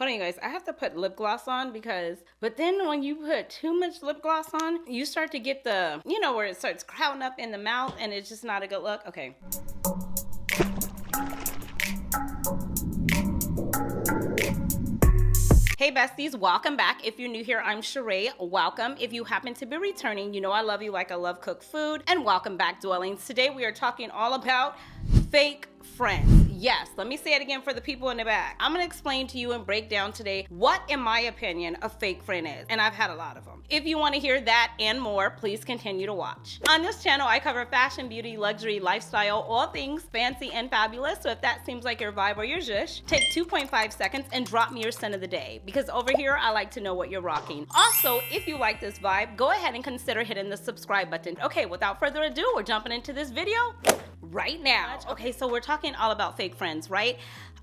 Hold on, you guys. I have to put lip gloss on but then when you put too much lip gloss on, you start to get the, where it starts crowding up in the mouth and it's just not a good look. Okay. Hey besties, welcome back. If you're new here, I'm Cheraye. Welcome. If you happen to be returning, you know I love you like I love cooked food. And welcome back, Dwellings. Today we are talking all about fake friends. Yes, let me say it again for the people in the back. I'm gonna explain to you and break down today what, in my opinion, a fake friend is. And I've had a lot of them. If you wanna hear that and more, please continue to watch. On this channel, I cover fashion, beauty, luxury, lifestyle, all things fancy and fabulous. So if that seems like your vibe or your zhush, take 2.5 seconds and drop me your scent of the day. Because over here, I like to know what you're rocking. Also, if you like this vibe, go ahead and consider hitting the subscribe button. Okay, without further ado, we're jumping into this video right now. Okay, so we're talking all about fake friends, right?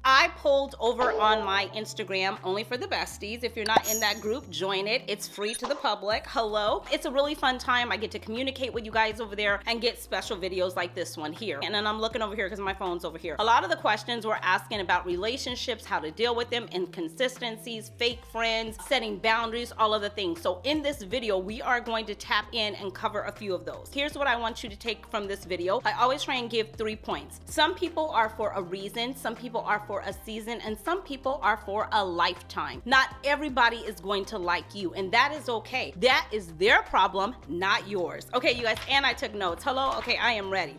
I pulled over on my Instagram only for the besties. If you're not in that group, join it. It's free to the public. Hello. It's a really fun time. I get to communicate with you guys over there and get special videos like this one here. And then I'm looking over here because my phone's over here. A lot of the questions were asking about relationships, how to deal with them, inconsistencies, fake friends, setting boundaries, all of the things. So in this video, we are going to tap in and cover a few of those. Here's what I want you to take from this video. I always try and give 3 points. Some people are for a reason, some people are for a season, and some people are for a lifetime. Not everybody is going to like you, and that is okay. That is their problem, not yours. Okay, you guys, and I took notes. Hello? Okay, I am ready.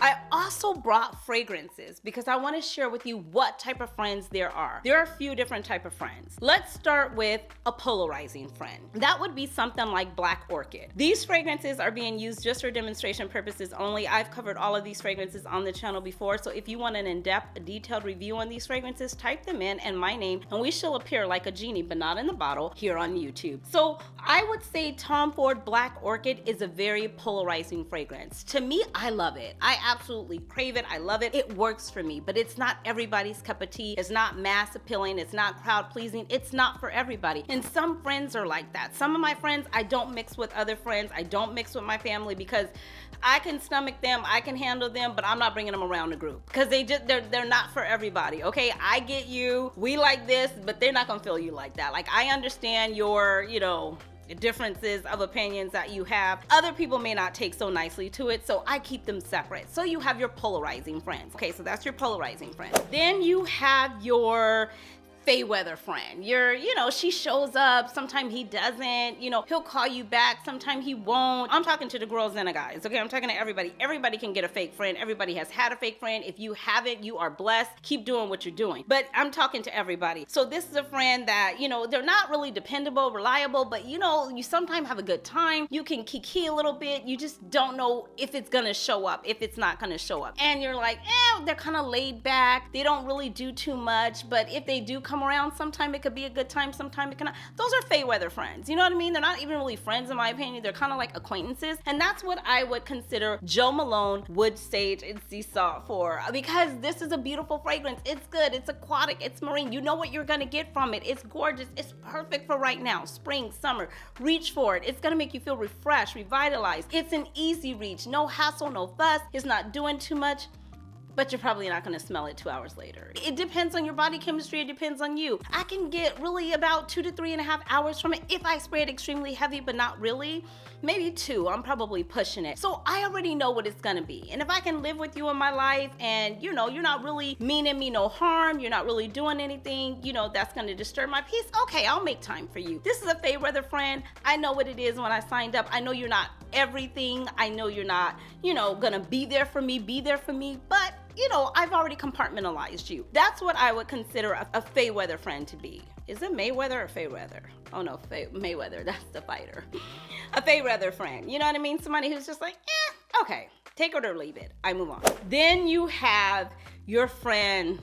I also brought fragrances because I want to share with you what type of friends there are. There are a few different type of friends. Let's start with a polarizing friend. That would be something like Black Orchid. These fragrances are being used just for demonstration purposes only. I've covered all of these fragrances on the channel before, so if you want an in-depth, detailed review on these fragrances, type them in and my name, and we shall appear like a genie, but not in the bottle, here on YouTube. So I would say Tom Ford Black Orchid is a very polarizing fragrance. To me, I love it. I absolutely crave it. I love it. It works for me, but it's not everybody's cup of tea. It's not mass appealing. It's not crowd pleasing. It's not for everybody. And some friends are like that. Some of my friends, I don't mix with other friends. I don't mix with my family because I can stomach them. I can handle them, but I'm not bringing them around the group because they're not for everybody. Okay. I get you. We like this, but they're not going to feel you like that. Like I understand your, differences of opinions that you have. Other people may not take so nicely to it, so I keep them separate. So you have your polarizing friends. Okay, so that's your polarizing friend. Then you have your Fayweather friend. She shows up, sometimes he doesn't, he'll call you back, sometimes he won't. I'm talking to the girls and the guys, okay? I'm talking to everybody. Everybody can get a fake friend. Everybody has had a fake friend. If you haven't, you are blessed. Keep doing what you're doing. But I'm talking to everybody. So this is a friend that, they're not really dependable, reliable, but you sometimes have a good time. You can kiki a little bit. You just don't know if it's gonna show up, if it's not gonna show up. And you're like, they're kind of laid back. They don't really do too much, but if they do come around, sometime it could be a good time, sometime it cannot. Those are Fayweather friends. You know what I mean? They're not even really friends in my opinion. They're kind of like acquaintances. And that's what I would consider Jo Malone Wood Sage and Sea Salt for, because this is a beautiful fragrance. It's good. It's aquatic. It's marine. You know what you're going to get from it. It's gorgeous. It's perfect for right now. Spring, summer. Reach for it. It's going to make you feel refreshed, revitalized. It's an easy reach. No hassle, no fuss. It's not doing too much, but you're probably not gonna smell it 2 hours later. It depends on your body chemistry, it depends on you. I can get really about 2 to 3.5 hours from it if I spray it extremely heavy, but not really. Maybe 2, I'm probably pushing it. So I already know what it's gonna be. And if I can live with you in my life and you're not really meaning me no harm, you're not really doing anything, that's gonna disturb my peace, okay, I'll make time for you. This is a Fayweather friend. I know what it is when I signed up. I know you're not everything. I know you're not, gonna be there for me, but I've already compartmentalized you. That's what I would consider a Fayweather friend to be. Is it Mayweather or Fayweather? Oh no, Mayweather, that's the fighter. A Fayweather friend, you know what I mean? Somebody who's just like, okay, take it or leave it. I move on. Then you have your friend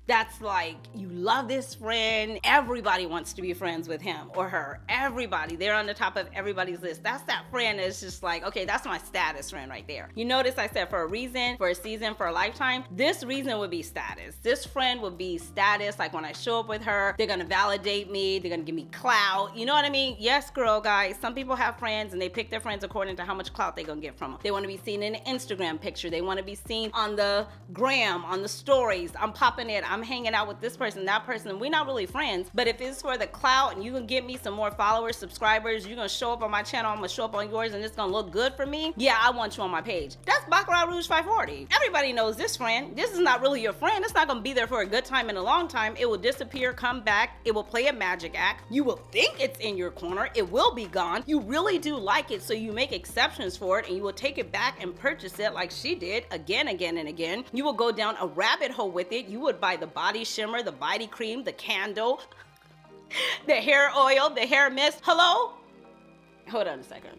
that's like, you love this friend. Everybody wants to be friends with him or her. Everybody, they're on the top of everybody's list. That's that friend that's just like, okay, that's my status friend right there. You notice I said for a reason, for a season, for a lifetime. This reason would be status. This friend would be status. Like when I show up with her, they're gonna validate me. They're gonna give me clout. You know what I mean? Yes, girl, guys. Some people have friends and they pick their friends according to how much clout they're gonna get from them. They wanna be seen in an Instagram picture. They wanna be seen on the gram, on the stories. I'm popping it. I'm I'm hanging out with this person, that person. We're not really friends. But if it's for the clout and you can get me some more followers, subscribers, you're gonna show up on my channel, I'm gonna show up on yours, and it's gonna look good for me, yeah, I want you on my page. That's Baccarat Rouge 540. Everybody knows this friend. This is not really your friend. It's not gonna be there for a good time and a long time. It will disappear, come back. It will play a magic act. You will think it's in your corner. It will be gone. You really do like it, so you make exceptions for it, and you will take it back and purchase it like she did again, and again. You will go down a rabbit hole with it. You would buy the body shimmer, the body cream, the candle, the hair oil, the hair mist. Hello? Hold on a second.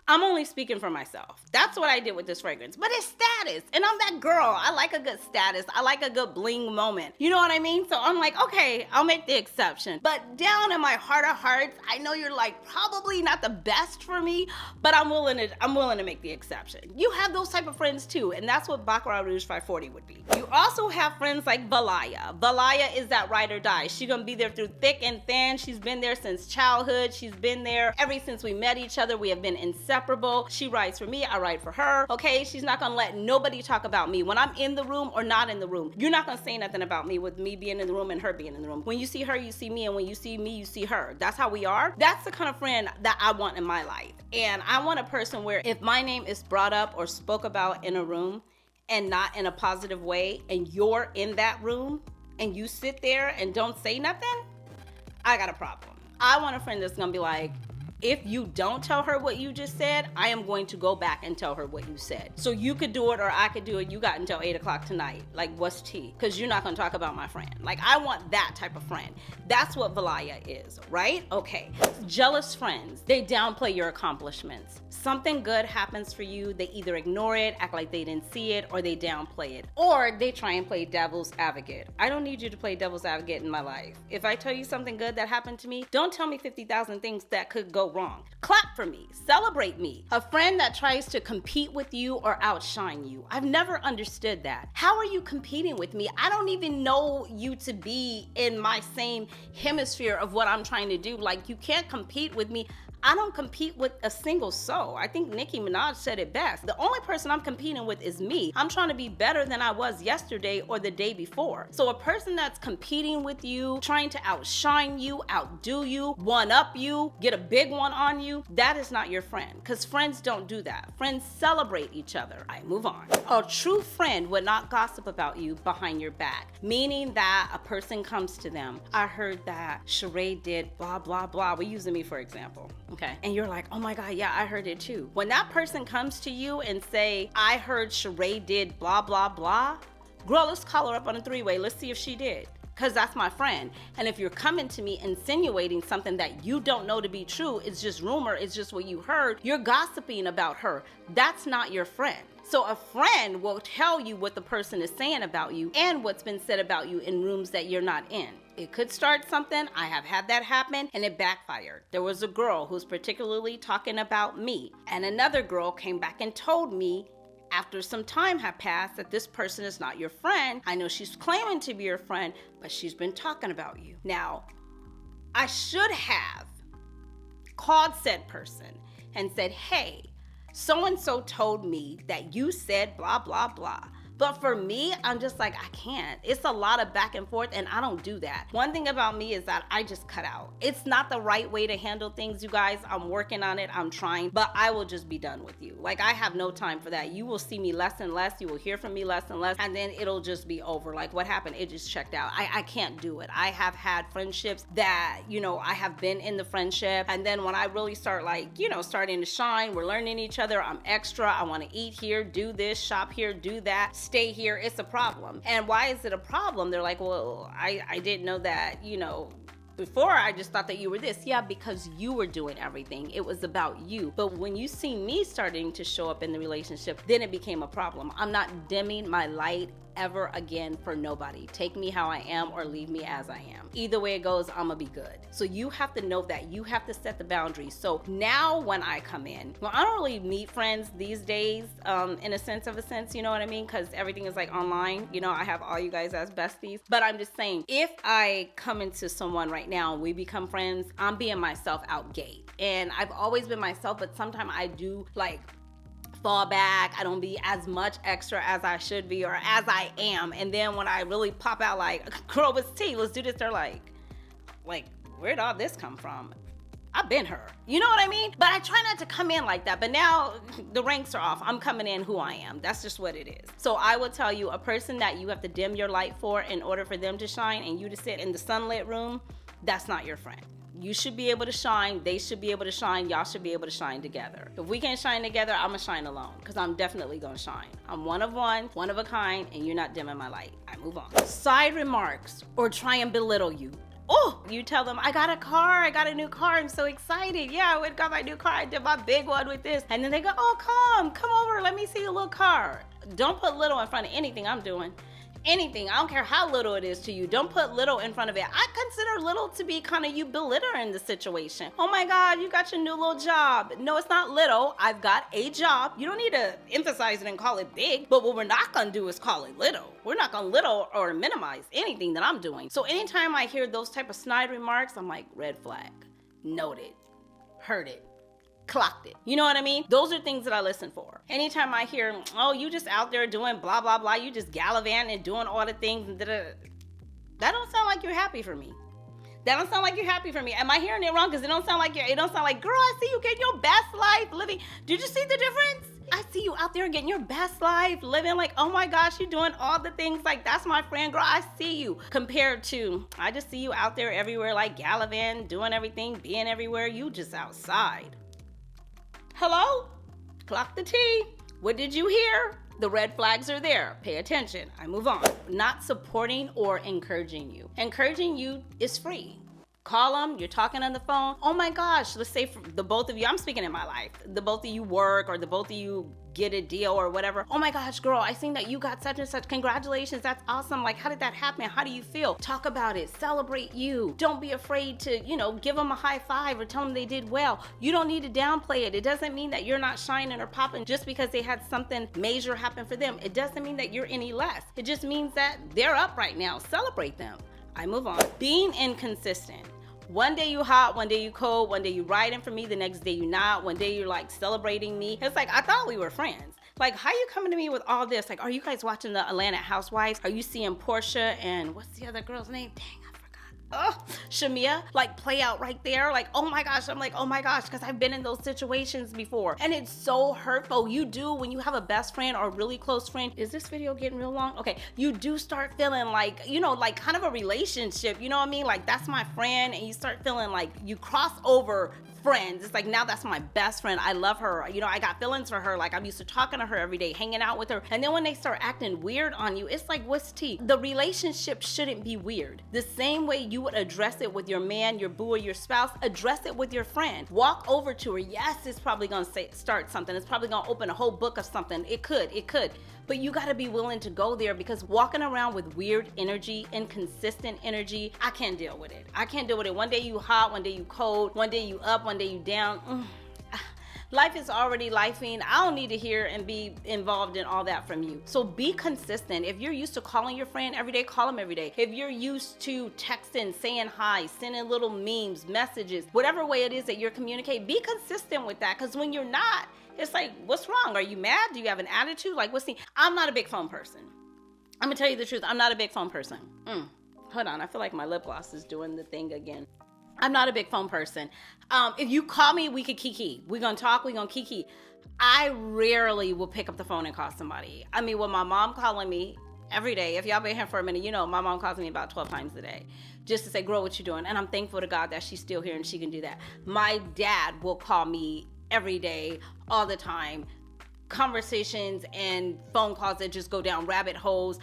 I'm only speaking for myself. That's what I did with this fragrance. But it's status. And I'm that girl. I like a good status. I like a good bling moment. You know what I mean? So I'm like, okay, I'll make the exception. But down in my heart of hearts, I know you're like probably not the best for me, but I'm willing to make the exception. You have those type of friends too. And that's what Baccarat Rouge 540 would be. You also have friends like Valaya. Valaya is that ride or die. She's gonna be there through thick and thin. She's been there since childhood. She's been there ever since we met each other. We have been inseparable. She rides for me, I ride for her. Okay, she's not gonna let nobody talk about me when I'm in the room or not in the room. You're not gonna say nothing about me with me being in the room and her being in the room. When you see her, you see me, and when you see me, you see her. That's how we are. That's the kind of friend that I want in my life. And I want a person where if my name is brought up or spoke about in a room and not in a positive way, and you're in that room and you sit there and don't say nothing, I got a problem. I want a friend that's gonna be like, if you don't tell her what you just said, I am going to go back and tell her what you said. So you could do it or I could do it. You got until 8 o'clock tonight. Like, what's tea? Because you're not going to talk about my friend. Like, I want that type of friend. That's what Valaya is, right? Okay. Jealous friends. They downplay your accomplishments. Something good happens for you. They either ignore it, act like they didn't see it, or they downplay it. Or they try and play devil's advocate. I don't need you to play devil's advocate in my life. If I tell you something good that happened to me, don't tell me 50,000 things that could go wrong. Clap for me. Celebrate me. A friend that tries to compete with you or outshine you. I've never understood that. How are you competing with me? I don't even know you to be in my same hemisphere of what I'm trying to do. Like, you can't compete with me. I don't compete with a single soul. I think Nicki Minaj said it best. The only person I'm competing with is me. I'm trying to be better than I was yesterday or the day before. So a person that's competing with you, trying to outshine you, outdo you, one-up you, get a big one on you, that is not your friend. Because friends don't do that. Friends celebrate each other. All right, move on. A true friend would not gossip about you behind your back. Meaning that a person comes to them, I heard that Cheraye did blah, blah, blah. We're using me for example. Okay. And you're like, oh my God, yeah, I heard it too. When that person comes to you and say, I heard Cheraye did blah, blah, blah, girl, let's call her up on a three-way. Let's see if she did. Because that's my friend. And if you're coming to me insinuating something that you don't know to be true, it's just rumor, it's just what you heard, you're gossiping about her. That's not your friend. So a friend will tell you what the person is saying about you and what's been said about you in rooms that you're not in. It could start something. I have had that happen and it backfired. There was a girl who's particularly talking about me, and another girl came back and told me after some time had passed that this person is not your friend. I know she's claiming to be your friend, but she's been talking about you. Now, I should have called said person and said, hey, so-and-so told me that you said blah, blah, blah. But for me, I'm just like, I can't. It's a lot of back and forth, and I don't do that. One thing about me is that I just cut out. It's not the right way to handle things, you guys. I'm working on it. I'm trying, but I will just be done with you. Like, I have no time for that. You will see me less and less. You will hear from me less and less, and then it'll just be over. Like, what happened? It just checked out. I can't do it. I have had friendships that, I have been in the friendship, and then when I really start, starting to shine, we're learning each other, I'm extra. I want to eat here, do this, shop here, do that, stay here. It's a problem. And why is it a problem? They're like, well, I didn't know that, before I just thought that you were this. Yeah, because you were doing everything. It was about you. But when you see me starting to show up in the relationship, then it became a problem. I'm not dimming my light ever again for nobody. Take me how I am or leave me as I am. Either way it goes, I'm gonna be good. So you have to know that. You have to set the boundaries. So now when I come in, well, I don't really meet friends these days in a sense, you know what I mean? Because everything is like online. I have all you guys as besties. But I'm just saying, if I come into someone right now and we become friends, I'm being myself out gate. And I've always been myself, but sometimes I do fall back. I don't be as much extra as I should be or as I am. And then when I really pop out like, girl, it's tea, let's do this, they're like, where'd all this come from? I've been her. You know what I mean? But I try not to come in like that. But now the ranks are off. I'm coming in who I am. That's just what it is. So I will tell you, a person that you have to dim your light for in order for them to shine and you to sit in the sunlit room, that's not your friend. You should be able to shine. They should be able to shine. Y'all should be able to shine together. If we can't shine together, I'm gonna shine alone because I'm definitely gonna shine. I'm one of a kind, and you're not dimming my light. I move on. Side remarks or try and belittle you. Oh, you tell them, I got a car, I got a new car, I'm so excited. Yeah, I went and got my new car, I did my big one with this. And then they go, oh, come over, let me see your little car. Don't put little in front of anything I'm doing. Anything, I don't care how little it is to you. Don't put little in front of it. I consider little to be kind of you belittling the situation. Oh my God, you got your new little job. No, it's not little. I've got a job. You don't need to emphasize it and call it big, but what we're not gonna do is call it little. We're not gonna little or minimize anything that I'm doing. So anytime I hear those type of snide remarks, I'm like, red flag, noted, heard it, clocked it. You know what I mean? Those are things that I listen for. Anytime I hear, oh, you just out there doing blah, blah, blah, you just gallivanting and doing all the things, and that don't sound like you're happy for me. That don't sound like you're happy for me. Am I hearing it wrong? Because it don't sound like, girl, I see you getting your best life living. Did you see the difference? I see you out there getting your best life living like, oh my gosh, you're doing all the things like, that's my friend, girl, I see you. Compared to, I just see you out there everywhere like gallivanting, doing everything, being everywhere. You just outside. Hello? Clock the tea. What did you hear? The red flags are there. Pay attention. I move on. Not supporting or encouraging you. Encouraging you is free. Call them, you're talking on the phone. Oh my gosh, let's say for the both of you, I'm speaking in my life. The both of you work or the both of you get a deal or whatever. Oh my gosh, girl, I seen that you got such and such. Congratulations, that's awesome. Like, how did that happen? How do you feel? Talk about it, celebrate you. Don't be afraid to, give them a high five or tell them they did well. You don't need to downplay it. It doesn't mean that you're not shining or popping just because they had something major happen for them. It doesn't mean that you're any less. It just means that they're up right now. Celebrate them. I move on. Being inconsistent. One day you hot, one day you cold, one day you riding for me, the next day you not, one day you're like celebrating me. It's like, I thought we were friends. Like, how you coming to me with all this? Like, are you guys watching the Atlanta Housewives? Are you seeing Portia and what's the other girl's name? Dang, I forgot. Oh, Shamia, like play out right there. Like, oh my gosh. I'm like, oh my gosh, because I've been in those situations before. And it's so hurtful. You do, when you have a best friend or a really close friend, is this video getting real long? Okay, you do start feeling like, like kind of a relationship, you know what I mean? Like, that's my friend, and you start feeling like you cross over friends. It's like, now that's my best friend. I love her. I got feelings for her. Like, I'm used to talking to her every day, hanging out with her. And then when they start acting weird on you, it's like, what's tea? The relationship shouldn't be weird. The same way you would address it with your man, your boo, or your spouse, address it with your friend. Walk over to her. Yes, it's probably gonna start something. It's probably gonna open a whole book of something. It could. But you gotta be willing to go there, because walking around with weird energy, inconsistent energy, I can't deal with it. One day you hot, one day you cold, one day you up, one day you down. Life is already lifing. I don't need to hear and be involved in all that from you. So be consistent. If you're used to calling your friend every day, call them every day. If you're used to texting, saying hi, sending little memes, messages, whatever way it is that you're communicating, be consistent with that. Because when you're not, it's like, what's wrong? Are you mad? Do you have an attitude? Like, I'm not a big phone person. I'm gonna tell you the truth. I'm not a big phone person. Hold on. I feel like my lip gloss is doing the thing again. I'm not a big phone person. If you call me, we could kiki. We're gonna talk, we're gonna kiki. I rarely will pick up the phone and call somebody. I mean, with my mom calling me every day, if y'all been here for a minute, my mom calls me about 12 times a day just to say, girl, what you doing? And I'm thankful to God that she's still here and she can do that. My dad will call me every day, all the time. Conversations and phone calls that just go down rabbit holes.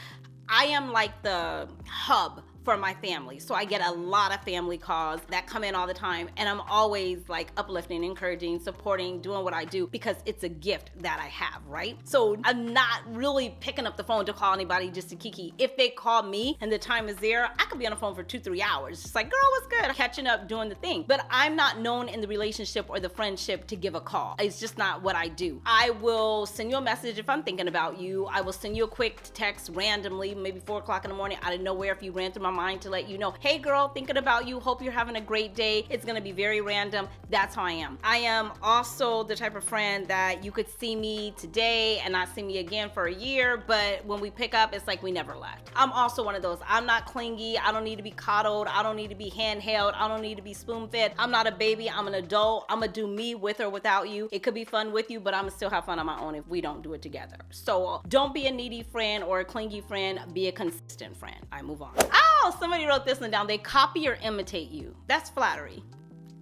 I am like the hub for my family. So I get a lot of family calls that come in all the time, and I'm always like uplifting, encouraging, supporting, doing what I do, because it's a gift that I have, right? So I'm not really picking up the phone to call anybody just to kiki. If they call me and the time is there, I could be on the phone for 2-3 hours. Just like, girl, what's good? Catching up, doing the thing. But I'm not known in the relationship or the friendship to give a call. It's just not what I do. I will send you a message if I'm thinking about you. I will send you a quick text randomly, maybe 4 o'clock in the morning out of nowhere if you ran through my my mind to let you know, hey girl, thinking about you, hope you're having a great day. It's gonna be very random. That's how I am. I am also the type of friend that you could see me today and not see me again for a year, but when we pick up, it's like we never left. I'm also one of those. I'm not clingy. I don't need to be coddled. I don't need to be handheld. I don't need to be spoon-fed. I'm not a baby. I'm an adult. I'm gonna do me with or without you. It could be fun with you, but I'm gonna still have fun on my own if we don't do it together. So don't be a needy friend or a clingy friend. Be a consistent friend. I move on. Oh, somebody wrote this one down. They copy or imitate you. That's flattery.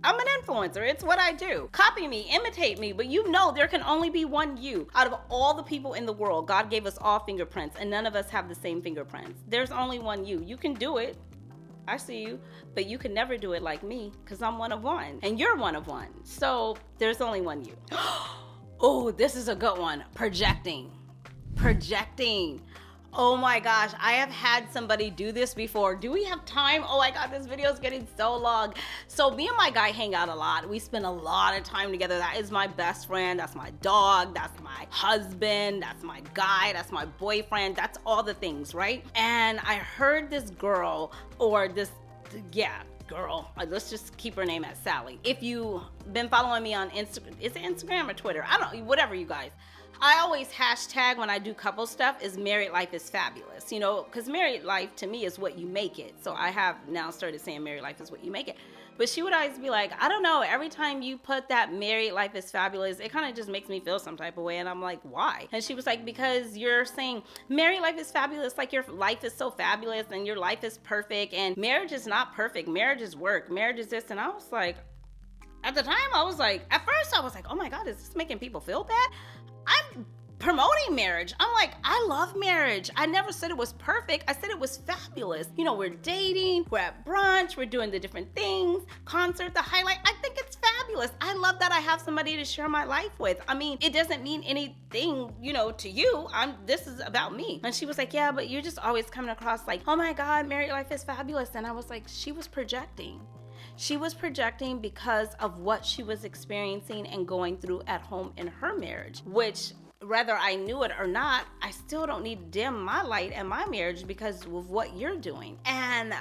I'm an influencer. It's what I do. Copy me, imitate me, but you know there can only be one you. Out of all the people in the world, God gave us all fingerprints, and none of us have the same fingerprints. There's only one you. You can do it. I see you, but you can never do it like me because I'm one of one, and you're one of one. So there's only one you. Oh, this is a good one. Projecting. Oh my gosh, I have had somebody do this before. Do we have time? Oh my God, this video is getting so long. So me and my guy hang out a lot. We spend a lot of time together. That is my best friend. That's my dog. That's my husband. That's my guy. That's my boyfriend. That's all the things, right? And I heard this girl girl, let's just keep her name as Sally. If you've been following me on Instagram, is it Instagram or Twitter? I don't know, whatever you guys. I always hashtag when I do couple stuff is married life is fabulous, you know, because married life to me is what you make it. So I have now started saying married life is what you make it. But she would always be like, I don't know, every time you put that married life is fabulous, it kind of just makes me feel some type of way. And I'm like, why? And she was like, because you're saying married life is fabulous, like your life is so fabulous and your life is perfect, and marriage is not perfect. Marriage is work. Marriage is this. And I was like, at the time, I was like, at first I was like, oh my God, is this making people feel bad? I'm promoting marriage. I'm like, I love marriage. I never said it was perfect. I said it was fabulous. You know, we're dating, we're at brunch, we're doing the different things, concert, the highlight. I think it's fabulous. I love that I have somebody to share my life with. I mean, it doesn't mean anything, you know, to you. This is about me. And she was like, yeah, but you're just always coming across like, oh my God, married life is fabulous. And I was like, she was projecting. She was projecting because of what she was experiencing and going through at home in her marriage, which whether I knew it or not, I still don't need to dim my light and my marriage because of what you're doing. And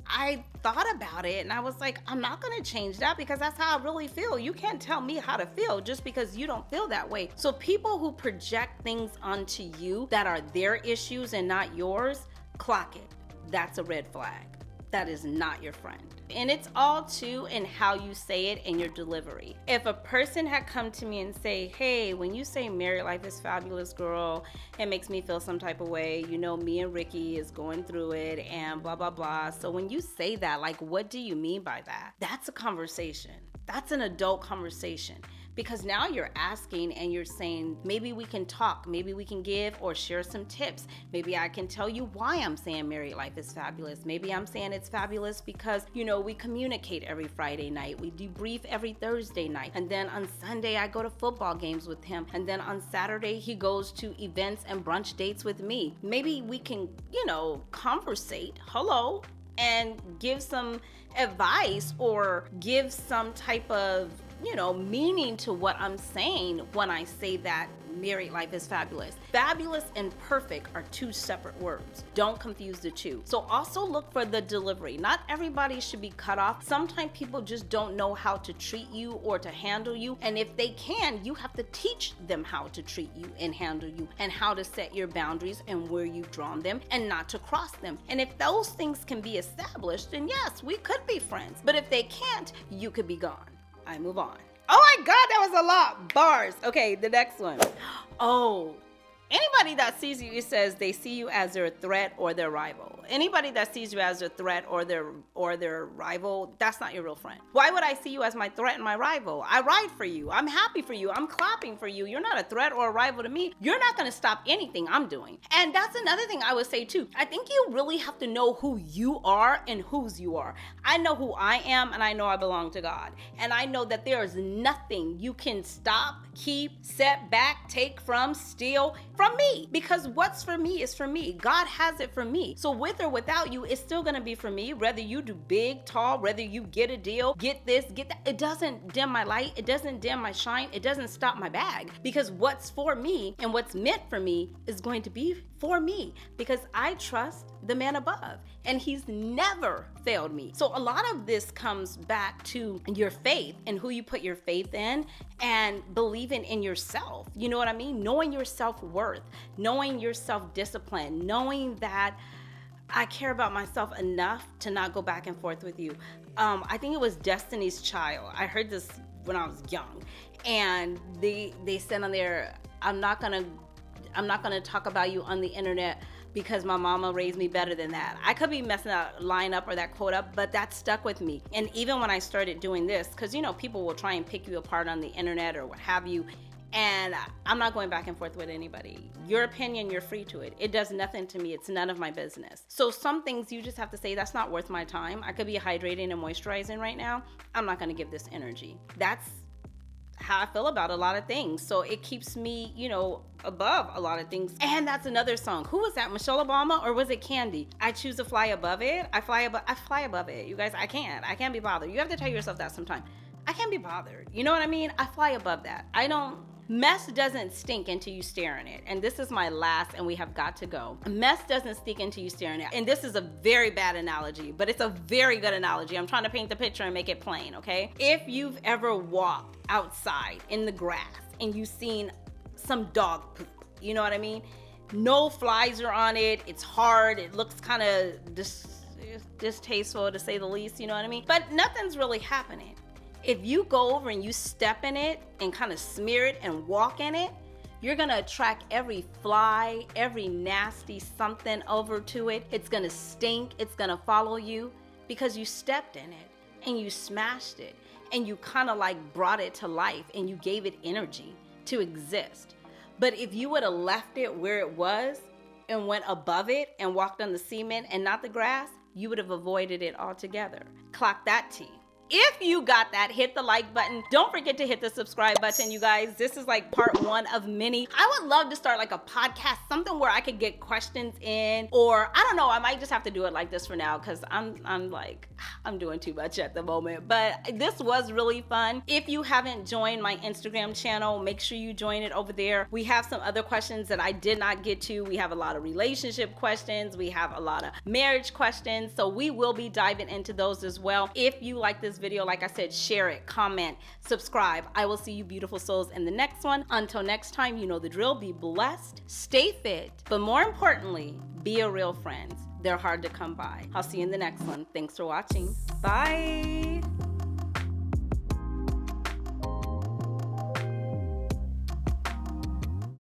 I thought about it and I was like, I'm not going to change that because that's how I really feel. You can't tell me how to feel just because you don't feel that way. So people who project things onto you that are their issues and not yours, clock it. That's a red flag. That is not your friend. And it's all too in how you say it and your delivery. If a person had come to me and say, hey, when you say married life is fabulous, girl, it makes me feel some type of way. You know, me and Ricky is going through it and blah, blah, blah. So when you say that, like, what do you mean by that? That's a conversation. That's an adult conversation. Because now you're asking and you're saying, maybe we can talk, maybe we can give or share some tips. Maybe I can tell you why I'm saying married life is fabulous. Maybe I'm saying it's fabulous because, you know, we communicate every Friday night. We debrief every Thursday night. And then on Sunday, I go to football games with him. And then on Saturday, he goes to events and brunch dates with me. Maybe we can, you know, conversate. Hello. And give some advice or give some type of, you know, meaning to what I'm saying when I say that married life is fabulous. Fabulous and perfect are two separate words. Don't confuse the two. So also look for the delivery. Not everybody should be cut off. Sometimes people just don't know how to treat you or to handle you. And if they can, you have to teach them how to treat you and handle you and how to set your boundaries and where you've drawn them and not to cross them. And if those things can be established, then yes, we could be friends. But if they can't, you could be gone. I move on. Oh my God, that was a lot. Bars. Okay, the next one. Oh, anybody that sees you, it says they see you as their threat or their rival. Anybody that sees you as their threat or their rival, that's not your real friend. Why would I see you as my threat and my rival? I ride for you. I'm happy for you. I'm clapping for you. You're not a threat or a rival to me. You're not going to stop anything I'm doing. And that's another thing I would say too. I think you really have to know who you are and whose you are. I know who I am and I know I belong to God. And I know that there is nothing you can stop, keep, set back, take from, steal from me. Because what's for me is for me. God has it for me. So with or without you, it's still gonna be for me. Whether you do big, tall, whether you get a deal, get this, get that, it doesn't dim my light. It doesn't dim my shine. It doesn't stop my bag. Because what's for me and what's meant for me is going to be for me because I trust the man above and he's never failed me. So a lot of this comes back to your faith and who you put your faith in and believing in yourself. You know what I mean? Knowing your self-worth, knowing your self-discipline, knowing that I care about myself enough to not go back and forth with you. I think it was Destiny's Child. I heard this when I was young, and they said on there, I'm not gonna talk about you on the internet because my mama raised me better than that. I could be messing that line up or that quote up, but that stuck with me. And even when I started doing this, because people will try and pick you apart on the internet or what have you, and I'm not going back and forth with anybody. Your opinion, you're free to it. It does nothing to me. It's none of my business. So some things you just have to say, that's not worth my time. I could be hydrating and moisturizing right now. I'm not gonna give this energy. That's how I feel about a lot of things. So it keeps me, above a lot of things. And that's another song. Who was that? Michelle Obama, or was it Candy? I choose to fly above it. I fly above it. You guys, I can't be bothered. You have to tell yourself that sometime. I can't be bothered. You know what I mean? I fly above that. Mess doesn't stink until you stare in it. And this is my last, and we have got to go. Mess doesn't stink until you stare in it. And this is a very bad analogy, but it's a very good analogy. I'm trying to paint the picture and make it plain, okay? If you've ever walked outside in the grass and you've seen some dog poop, you know what I mean? No flies are on it. It's hard. It looks kind of distasteful to say the least, you know what I mean? But nothing's really happening. If you go over and you step in it and kind of smear it and walk in it, you're gonna attract every fly, every nasty something over to it. It's gonna stink, it's gonna follow you because you stepped in it and you smashed it and you kind of like brought it to life and you gave it energy to exist. But if you would have left it where it was and went above it and walked on the cement and not the grass, you would have avoided it altogether. Clock that T. If you got that, hit the like button. Don't forget to hit the subscribe button, you guys. This is like part one of many. I would love to start like a podcast, something where I could get questions in, or I don't know, I might just have to do it like this for now because I'm doing too much at the moment. But this was really fun. If you haven't joined my Instagram channel, make sure you join it over there. We have some other questions that I did not get to. We have a lot of relationship questions. We have a lot of marriage questions. So we will be diving into those as well. If you like this video, like I said, share it, comment, subscribe. I will see you beautiful souls in the next one. Until next time, you know the drill. Be blessed, stay fit, but more importantly, be a real friend. They're hard to come by. I'll see you in the next one. Thanks for watching. Bye.